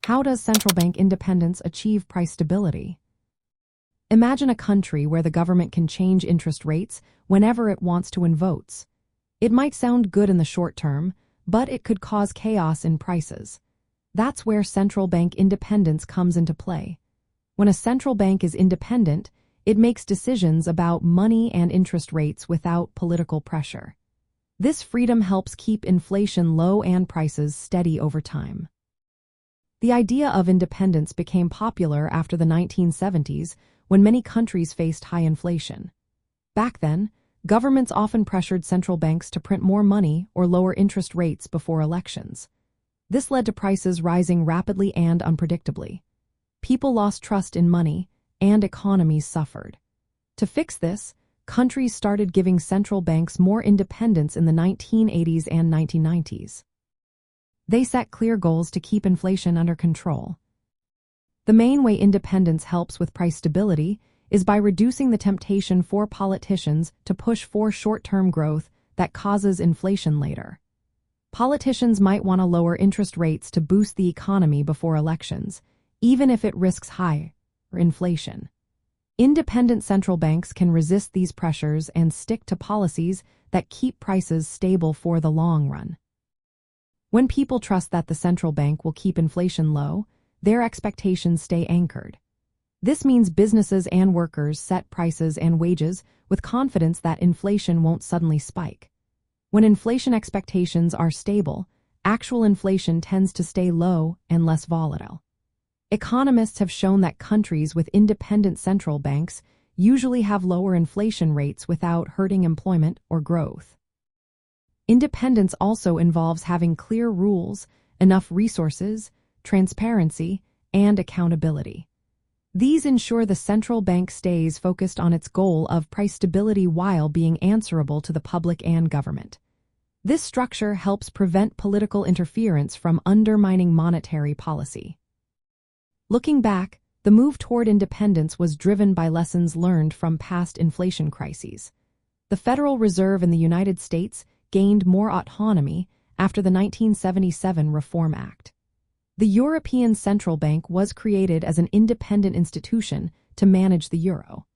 How does central bank independence achieve price stability? Imagine a country where the government can change interest rates whenever it wants to in votes. It might sound good in the short term, but it could cause chaos in prices. That's where central bank independence comes into play. When a central bank is independent, it makes decisions about money and interest rates without political pressure. This freedom helps keep inflation low and prices steady over time. The idea of independence became popular after the 1970s when many countries faced high inflation. Back then, governments often pressured central banks to print more money or lower interest rates before elections. This led to prices rising rapidly and unpredictably. People lost trust in money, and economies suffered. To fix this, countries started giving central banks more independence in the 1980s and 1990s. They set clear goals to keep inflation under control. The main way independence helps with price stability is by reducing the temptation for politicians to push for short-term growth that causes inflation later. Politicians might want to lower interest rates to boost the economy before elections, even if it risks higher inflation. Independent central banks can resist these pressures and stick to policies that keep prices stable for the long run. When people trust that the central bank will keep inflation low, their expectations stay anchored. This means businesses and workers set prices and wages with confidence that inflation won't suddenly spike. When inflation expectations are stable, actual inflation tends to stay low and less volatile. Economists have shown that countries with independent central banks usually have lower inflation rates without hurting employment or growth. Independence also involves having clear rules, enough resources, transparency, and accountability. These ensure the central bank stays focused on its goal of price stability while being answerable to the public and government. This structure helps prevent political interference from undermining monetary policy. Looking back, the move toward independence was driven by lessons learned from past inflation crises. The Federal Reserve in the United States gained more autonomy after the 1977 Reform Act. The European Central Bank was created as an independent institution to manage the euro.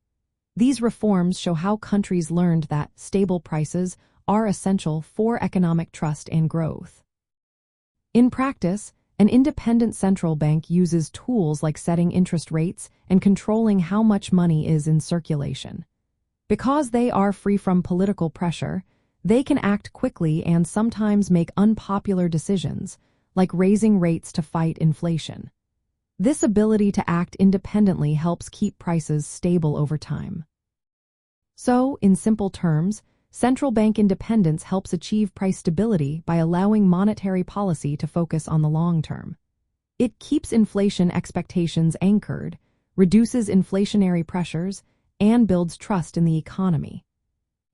These reforms show how countries learned that stable prices are essential for economic trust and growth. In practice, an independent central bank uses tools like setting interest rates and controlling how much money is in circulation. Because they are free from political pressure, they can act quickly and sometimes make unpopular decisions, like raising rates to fight inflation. This ability to act independently helps keep prices stable over time. So, in simple terms, central bank independence helps achieve price stability by allowing monetary policy to focus on the long term. It keeps inflation expectations anchored, reduces inflationary pressures, and builds trust in the economy.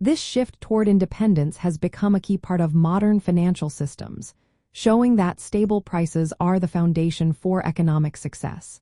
This shift toward independence has become a key part of modern financial systems, showing that stable prices are the foundation for economic success.